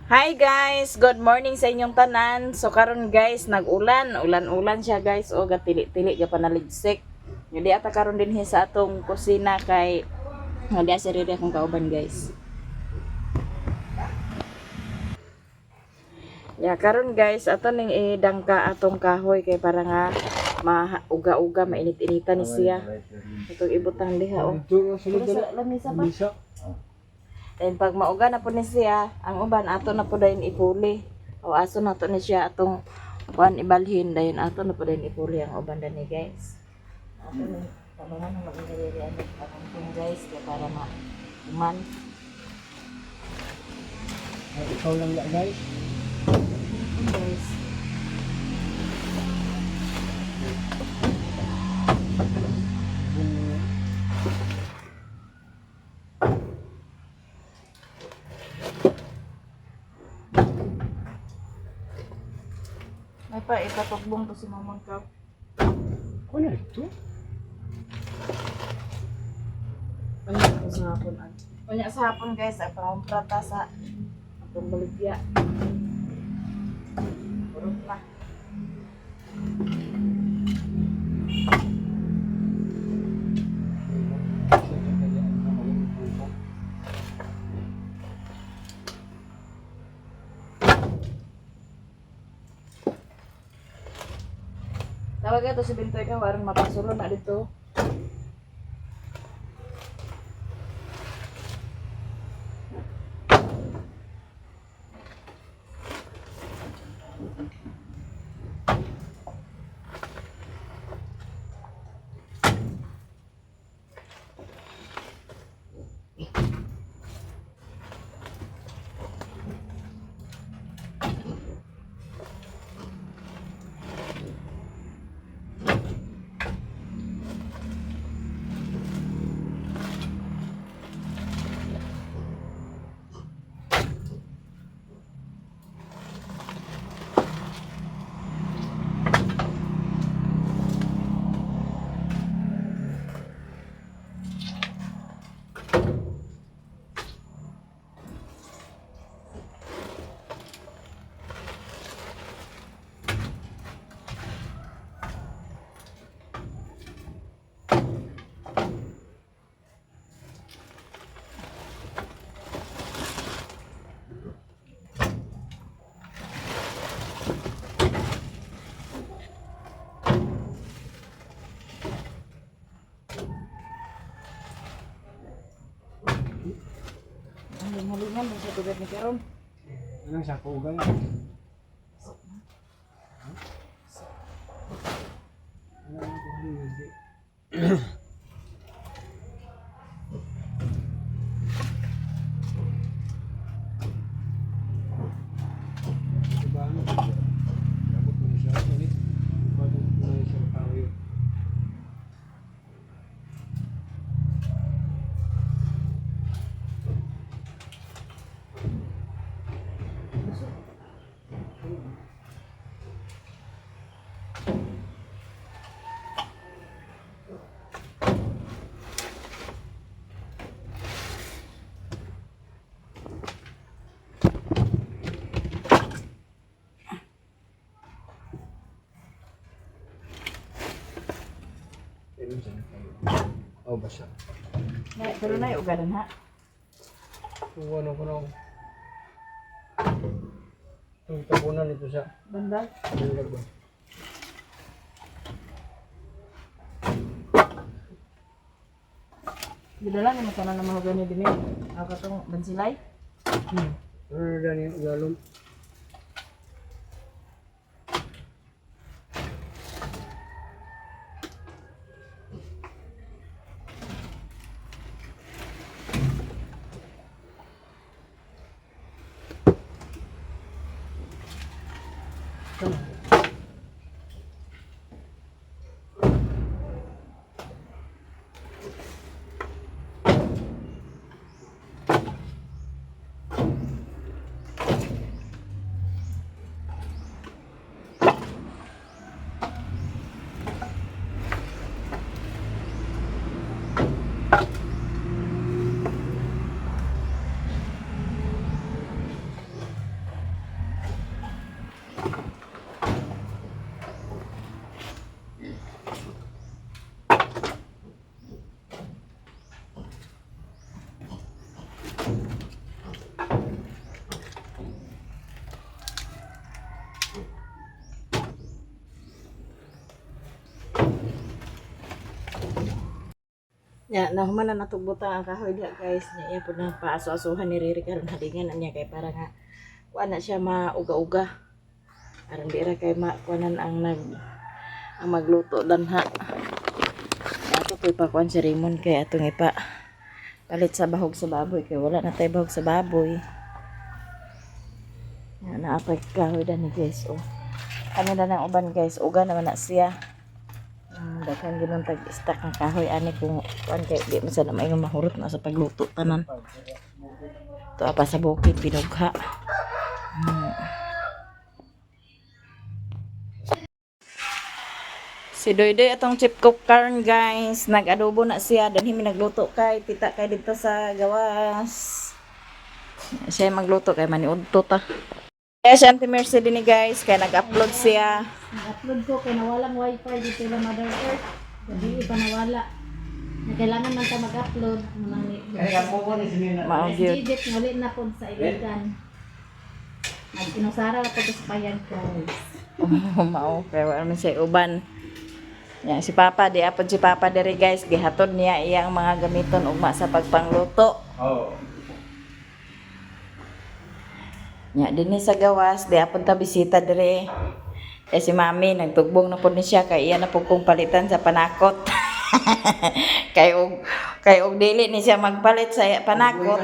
Hi guys, good morning sa inyong tanan. So karon guys, nag-ulan, ulan siya guys. O gatili-tili ga panaligsik. Hindi ata karon din sa atong kusina kay hindi sa riri akong kauban guys. Karon guys, ato ning idangka atong kahoy kay para nga mauga-uga mainit-initan ni siya. Itong ibutang diha oh. Lamisa pa. Then pag mauga na po ni siya, ang uban ato na po dayon ipuli. O aso na to ni siya atong kuan ibalhin dayon ato na po dayon ipuli ang uban dani guys. Ato ni tabangan na magdiri ani atong pin guys kay para uman. Ikaw lang ya guys. Guys. May pa ipatugbong to si Mamang Kap. Ano ito? Kanya ko sa hapon an. Kanya sa hapon guys, ang pangumprata sa atong baligya. Purot na. Tawag ito si Bintoy ka, warang mapasulo na dito. Halingan sa tubig ni karon. Anong sako ugang? Oh, basa. Pero na yung ugalan ha. Ano ko nung itong tabunan ito sa Bandal. bulag ba? Gidala ni masana na mga ganyan din eh. Ako katong bansilay. Ano na dyan yung ugalom? Ya, nahuman na natugbutang ang kahoy diha guys. Niya po na paaso-asuhan ni Riri karon halingan niya kay para nga kuan na siya mauga-uga. Aron di ra kay kuanan ang magluto danha. Ato ko'y pa kuan si Raymond kay atong ipa palit sa bahog sa baboy kay wala na tay bahog sa baboy. Yan na apay kahoy dan ni guys. Oh. Kami na ng uban guys, uga naman na siya. Daghang ginon tag stack ng kahoy ani kung kuan kay di man sana may mahurot na sa pagluto tanan. To apa sa bukid pinugha. Si Doydoy atong chip cook karon guys, nag-adobo na siya dan himi nagluto kay tita kay dito sa gawas. Siya magluto kay maniudto ta. Kaya si Auntie Mercy din guys, kaya nag-upload siya. Nag-upload ko kaya nawalang wifi dito sa Mother Earth. Hindi pa nawala. Na kailangan man ta mag-upload. Mao gyud. Digit ngali na pod sa iligan. Nagkinusara ko sa payag guys. Mao kay wala man siya uban. Yan si Papa, di apod si Papa diri guys, gihatod niya iyang mga gamiton ugma sa pagpangluto. Oh. Nya dinhi sa gawas, di apod ta bisita diri. Eh si Mami nagtugbong na pud ni siya kay iya na pud kong palitan sa panakot. kay og dili ni siya magpalit sa panakot.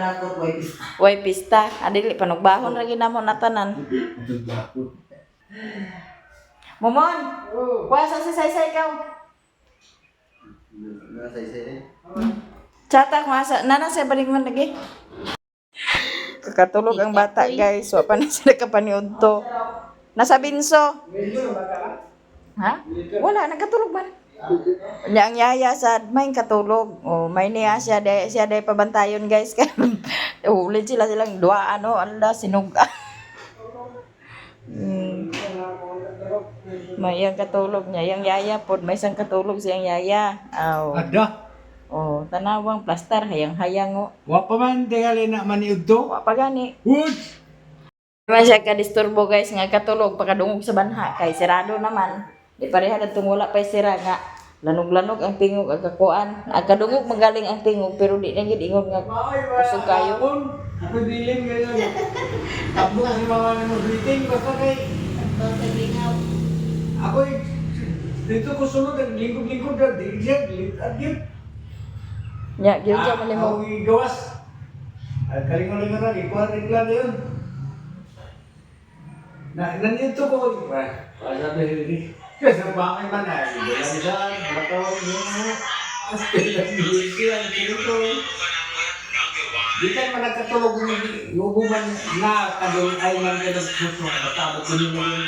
Way pista, adili panugbahon ra ginamon na tanan. Momon, kuha sa say-say ka. Chata kuha sa nana sa balik man lagi. Kakatulog ang bata guys, wa pa na sila kapaniud to. Nasa binso. Ha? Wala, nagkatulog man. Nya ang yaya sa may katulog. Oh, may niya siya day pabantayon guys kay ulid sila silang duwa ano, anda sinuga. May yang katulog niya, yang yaya pod may isang katulog siyang yaya. Aw. Ada. Oh, tanawang plaster hayang-hayang oh. Wa pa man tingali na maniud to. Wa pa gani. Wood. Naman siya ka-disturbo guys nga katulog pagkadungog sa banha kay sirado naman. Di pareha kadtong wala pa sira nga lanog-lanog ang tingog ang kakuan. Ang kadungog magaling ang tingog pero di na gid ingon nga kusog kayo. Ako dilim ngayon. Abo ang mga nag-greeting basta kay ako dito ko sunod ang lingkod-lingkod na di agit. Nya gyud sa malimo. Ako gawas. Ay kalingon-lingon na ikuha rin lang yun. Nandito ko. Sabi rin. Kasi bakit man ay bilansan, matawag yun mo. As kailan hindi ang sinito. Di ka man nagkatulog yung ubuman na kadong ay man ka nagsusunod. Matabot ko nyo yun.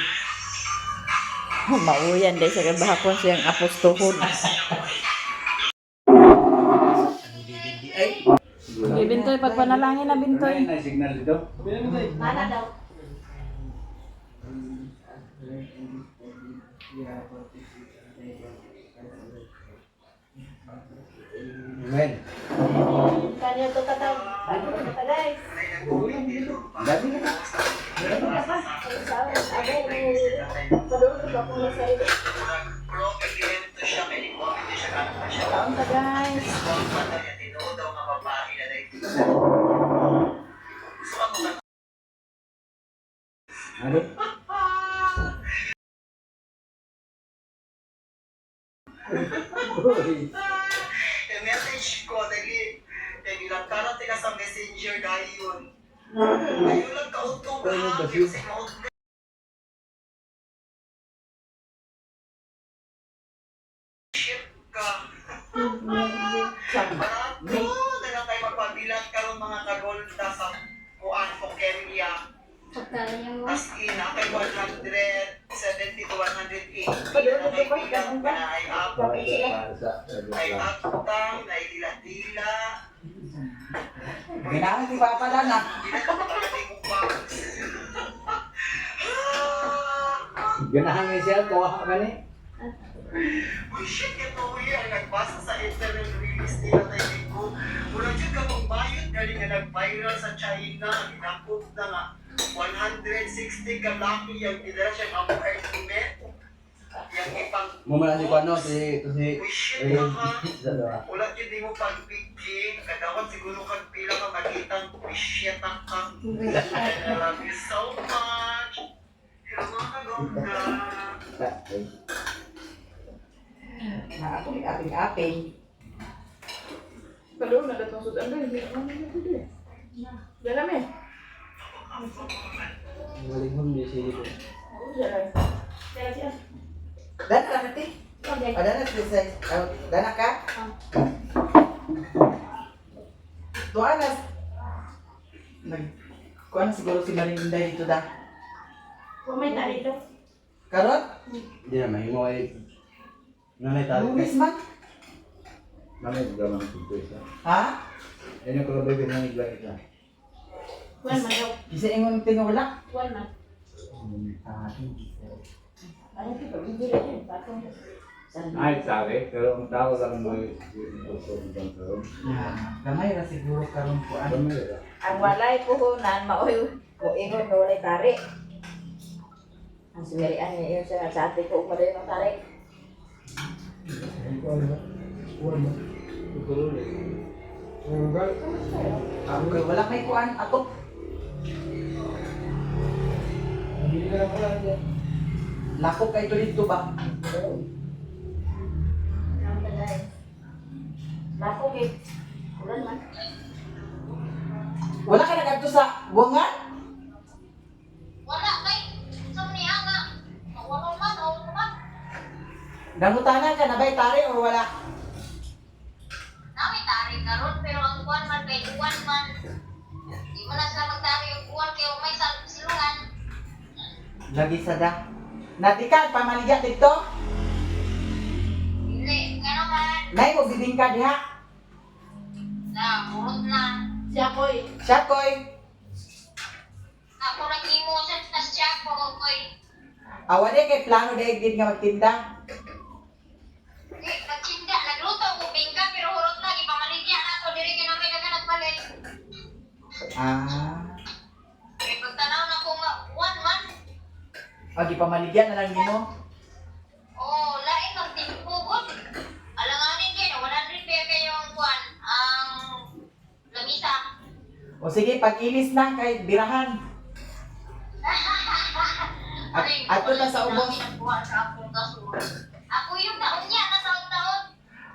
Mauyan dahil sa kabahapon siyang apostohon. Bintoy, pagpanalangin na Bintoy. Ay, signal dito. Mana daw? Amen. Kanyo to kataw. Bago kita guys. Dami na. Kaon ta guys. Ano? message ko dali kay bilang karat ka sa messenger dayon ayo lang kautong ka sa maut ship ka barato na lang tayo magpabilang karon mga kagolda sa kuan Pokemia Pagkain yung as in kay 170 to 180 na may bilang na ay up ay atang na dila-dila. Ginahan si Papa lang ah. Ganahan nga siya, kuha ka ni. Uy, shit, ito yan. Nagbasa sa internet release nila tayo ko. Mula dyan ka magbayot galing nga nag-viral sa China. Ginakot na nga. 160 ka laki yung idara siyang ang argument. Yang ipang Mumula si Kuano, si wish ka. Wala yun di mo pagbigin. Kadawan siguro kag pila ka makitang wish ka. I love you so much. Hello mga kagongga. Aping-aping. Kalau na datang sudah ada di mana itu? Dalam ya? Malingon di sini. Oh, jalan. Jalan. Dana ka nanti? Okay. Ada na selesai. Dana ka? Doon na. Kuha na siguro si Maring Inday dito da. Komenta dito. Karon? Hindi na, mahimo ay nanay tali. Lumis man. Nanay gaman ng pinto isa. Ha? Yan yung kalabagan ng igla isa. Kuan man daw. Isa ingon tinula. Kuan man. Ano kita bibili yan? Patong. Ay, sabi, pero ang tao lang mo yung gusto ng bantaron. Gamay ra siguro karon kuan. Gamay ra. Ang walay puhunan, maoy ingon na walay tari. Ang sumirian niya yun sa ate ko, umaray ng tari. Okay, wala kay kuan ato. Lako kay dito ba? Lako kay, ulan man. Wala ka nagadto sa buwangan? Wala kay sa niya nga. Wala man, wala man. Nangutana ka na ba'y tari or wala? Nami tarik karon pero ang buwan man kay buwan man. Di man na sila magtari yung buwan kay may silungan. Lagi sa da. Natikan pamaligya dito. Dili, nga naman. Nay mo bibingka diha. Na, murot na. Siya koy. Siya koy. Ako nagimo sa siya ko koy. Awali kay plano daig din nga magtinda. Nagsinda, nagluto ko bingka pero hurot na ipamaligya na ako diri kay namay dagan nagpalit. Ah. Kay pagtanaw na ko nga buwan man. Agi pamaligyan na lang nimo. Oh, lain ng timpugod. Alanganin din, 100 pepe yung buwan ang lamisa. O sige, pag-ilis na kay birahan. Ato na sa ubos. Ako yung taon niya na taon-taon.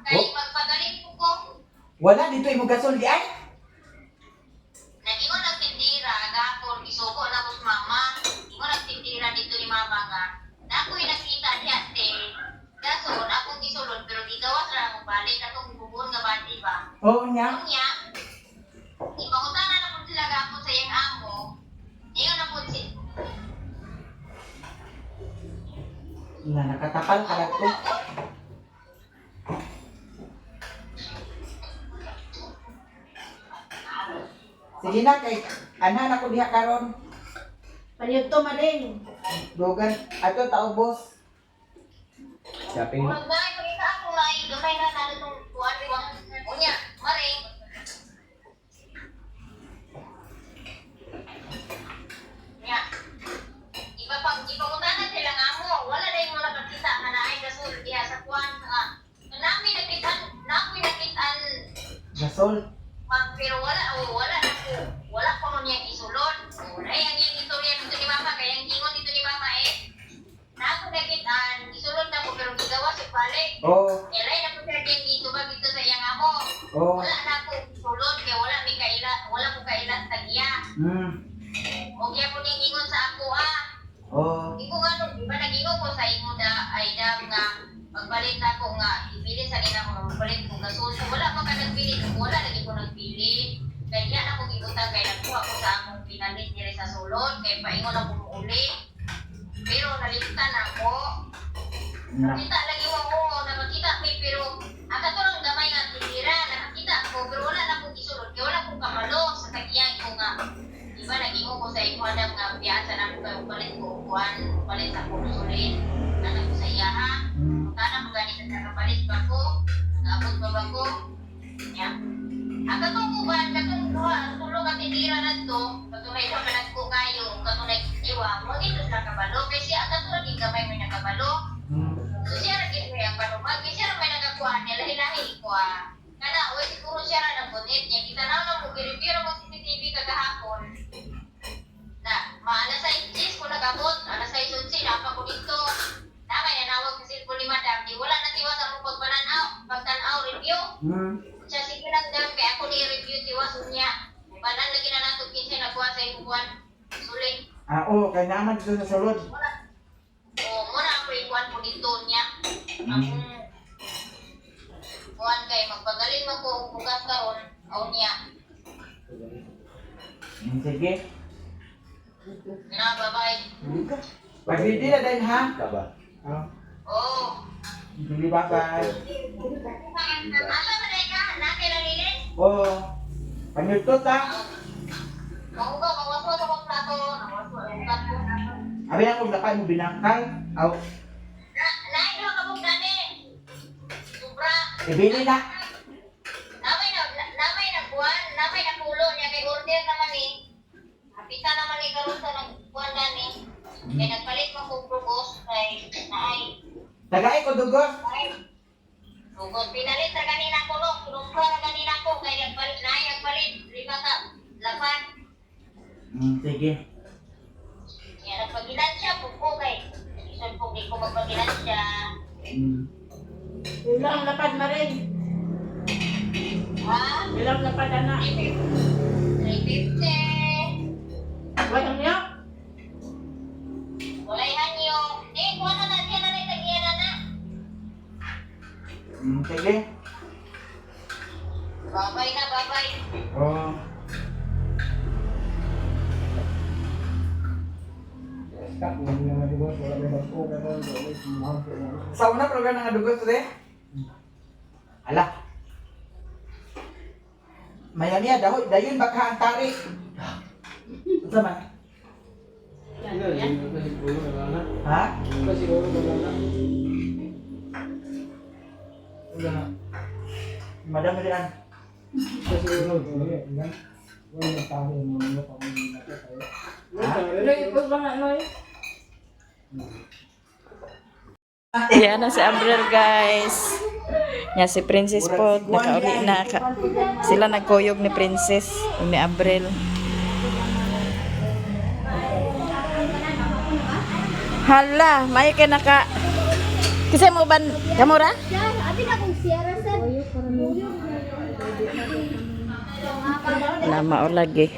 Kaya magpagaling po ko. Wala dito imong gasol di ay. Nag-ingon nagtindira, gapon, isuko na ko sa mama. Ingon nagtindira dito ni mama nga. Na ako'y nakita niya, gasol, akong gisulod, pero di gawas na akong balik. Akong bubun nga bandi ba? Oo nya. Ang niya, ipangutana na po sila gapon sa iyang amo. Ingon na po si Na nakatapal ka to. Sige na kay ana na ko diha karon. Panyod to maling. Dogan ato ta ubos. Shopping. Murag na, ipakita ako na gamay na natin itong buwan, diwang. Unya, maring. Unya. Ipangutanan sila nga mo. Wala na yung mga nakakita na naay gasol diha sa kuwan. Nami nakitaan, Gasol. pero wala na po. Wala pa mo niya isulod. Ay, ang yung istorya dito ni mama, kaya ang gingon dito ni mama na ako nakitaan, isulod na ko pero gigawa sa balik. Oh, Elay na po siya din dito ba dito sa iyang amo. oh. Wala na ako sulod kaya wala ko kaila tagiya. O kaya po ning ingon sa ako Oh. Di ko ano, di ba nagingon ko sa imo da ay dam nga magpalit ako nga ibili sa nila ko magpalit ko gasol. So, wala man ka nagpili, wala lagi ko nagpili. Kaya na ako gibutang kay nakuha ko sa akong pinalit diri sa sulod kay paingon ako muuli. Pero nalimutan ako. Nakita lagi ako, nakakita may pero ang katulong gamay nga tindira, nakakita ako pero wala na akong isulod kaya wala akong kamalo sa tagiyang ko nga. Diba naging ko sa imo adam nga piyansa na ko kayo palit ko kuan, palit ako sulit. Nana ko sa iya ha. Kana mo ganit sa kapalit ba ko? Nagabot ba ba ko? Ya. Ang katong kuban, katong tulong ka tindira na to, katong na ito kanagko kayo, katong nag-iwa, mo dito sila kabalo kasi ang katong naging gamay may nakabalo. gitanaw na mo, i-review na mo CCTV kagahapon. Na, maana sa inches ko nagabot, ana sa isunsi, napa ko dito. Namay nanawag sa cellphone ni madam, di wala na tiwas ang pagtanaw, review. Siya sige lang dam, kaya ako ni-review tiwas niya. Banan lagi na nato kinsa nagkuha sa ibuan. Suling. Oo, kay naman dito sa sulod. Muna ako ikuan po dito niya. Ang kuan kay magpagaling man ko og bugas karon aw niya. Sige. Na babay. Pag-ready na din ha. Ka ba? Oh. Hindi ba ka? Asa man ay ka? Nakay na nilin? Oo. Panyutot ha. Mauga mawaso sa kong plato, nawaso ang plato. Abi na kung lakay mo binangkay. Aw. Naay do ka mong gani. Sobra. Ibili na. Namay na buwan, namay na tulo niya kay order naman ni. Apita naman ni karon sa nagbuwan gani. Kay nagpalit man kong probos kay naay. Tagay ko dugos. Tugod pinalit sa kanina ko no, kinumpra na kanina ko kay nagpalit naay nagpalit lima ka lapan. Sige. Kaya nagpagilan siya pupo kay isod po di ko magpagilan siya. Ilang lapad marin. Ha? Ilang lapad ana. 350. Walang niya. Walay hanyo. Kuha na siya na nagtagiyan na. Sige. Babay na, babay. Oo. Sa una program nga dugos re. Ala. Mayaniya dayon baka ang tarik. Unsa man? Ha? Madam Rian. Yan na si Abril guys. Yan si Princess po. Nakauli na. Sila nagkuyog ni Princess. Ni Abril. Hala, may ka naka... Kasi mo ban... Kamura? Nama o lagi.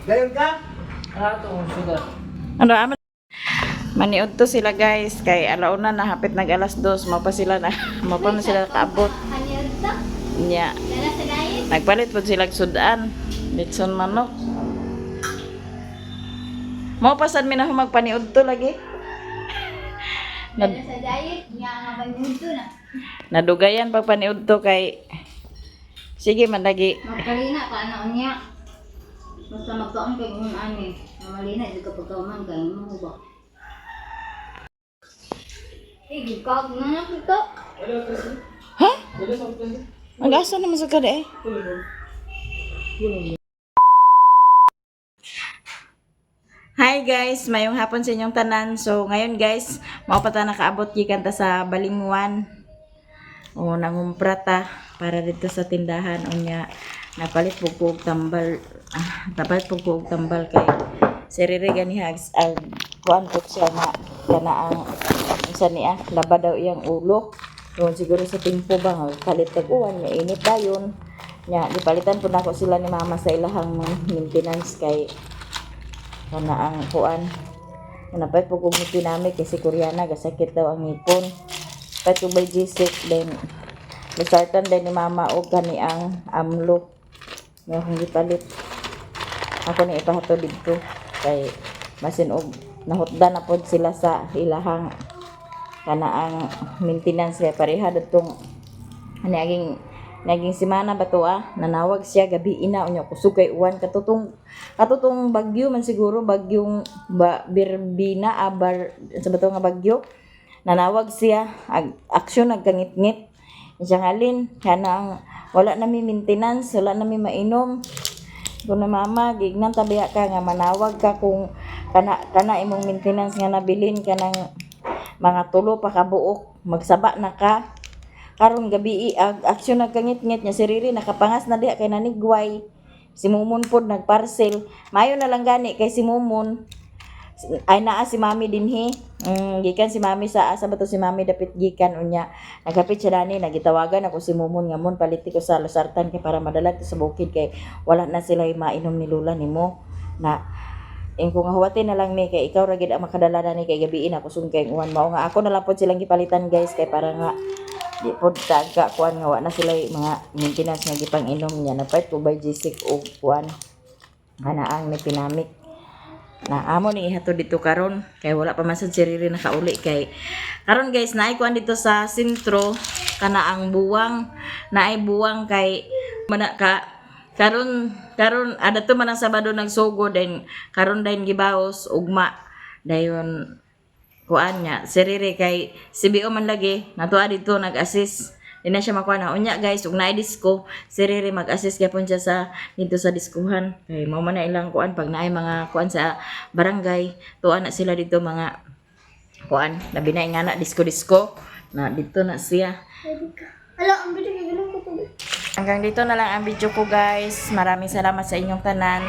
Dayon ka? Ano aman? Maniud to sila guys kay alauna na hapit nag alas 2 mo pa sila na mo pa na sila kaabot. Nya. Nagpalit po sila sudan. Litson manok. Mo pa sad mi na magpaniud to lagi. Sa diet nga mabanyud to na. Nadugayan pag paniud to kay sige man lagi. Magkalina ka ana unya. Basta magkaon kay ngun ani. Malina di ka pagkauman kay mo ba. Gikag na kita. Ha? Ang asa naman sa kada eh. Hi guys, mayong hapon sa inyong tanan. So ngayon guys, mao pa ta nakaabot gikan ta sa Balingwan. O nangumpra ta para dito sa tindahan unya napalit pug tambal. Napalit pug tambal kay serere gani hags kuan po siya na kana ang isa niya laba daw iyang ulo. Doon siguro sa timpo ba nga palit tag uwan may init dayon. Nya gipalitan po nako sila ni mama sa ilahang maintenance kay kana ang kuan. Napay po kung pinamig kasi Koreana gasakit daw ang ngipon. Pay to by G6 then lisartan din ni mama og kani ang amlo. Nga kung gipalit. Ako ni ipahato dito kay masin og nahutdan na pod sila sa ilahang kana ang maintenance kay pareha datong naging semana ba to nanawag siya gabi ina unya kusog kay uwan katutong bagyo man siguro bagyong Birbina abar sa bato nga bagyo nanawag siya aksyon nagkangit-ngit siya ngalin kana ang wala na mi maintenance wala na mi mainom kung na mama gignan tabiya ka nga manawag ka kung kana imong maintenance nga nabilin ka ng mga tulo pa ka buok magsaba na ka karon gabi aksyon nagkangit-ngit nya si Riri nakapangas na diha kay nanigway. Si Mumon pod nagparcel. Mayo na lang gani kay si Mumon. Ay naa si Mami dinhi. Gikan si Mami sa asa ba to si Mami dapit gikan unya. Nagapit siya dani nagitawagan ako si Mumon nga mon paliti ko sa Losartan kay para madala to sa bukid kay wala na sila mainom ni Lula nimo na kung huwatin na lang mi kay ikaw ra gid ang makadala na ni kay gabiin ako sungkay uwan mao nga ako na lang pod silang gipalitan guys kay para nga di pod taga kuan nga wa na sila mga maintenance nga gipang inom niya na part ko by Jessic o kuan ana ang may pinamik na amo ni ihatod dito karon kay wala pa man sad si Riri nakauli kay karon guys naay kuan dito sa sentro kana ang buwang naay buwang kay mana ka karon ada to man ang Sabado nagsugo then karon dayon gibaos ugma dayon kuan nya si Riri kay si Bio man lagi natuwa dito nag-assist di na siya makuha na unya guys ug naay disco si Riri mag-assist gyapon siya sa dito sa diskuhan kay mao man na ilang kuan pag naay mga kuan sa barangay tuwa na sila dito mga kuan labi na ingana disco na dito na siya. Hanggang dito na lang ang video ko guys. Maraming salamat sa inyong tanan.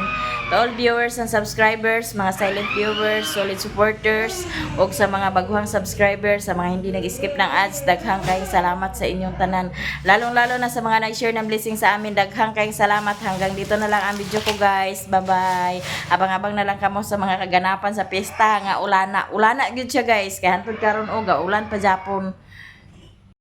To all viewers and subscribers, mga silent viewers, solid supporters, o sa mga baguhang subscribers, sa mga hindi nag-skip ng ads, daghang kayong salamat sa inyong tanan. Lalong-lalo na sa mga nag-share ng blessing sa amin, daghang kayong salamat. Hanggang dito na lang ang video ko guys. Bye-bye. Abang-abang na lang kamo sa mga kaganapan sa pista nga ulana. Ulana gyud siya guys. Kaya hantod karon uga ulan pa Japon.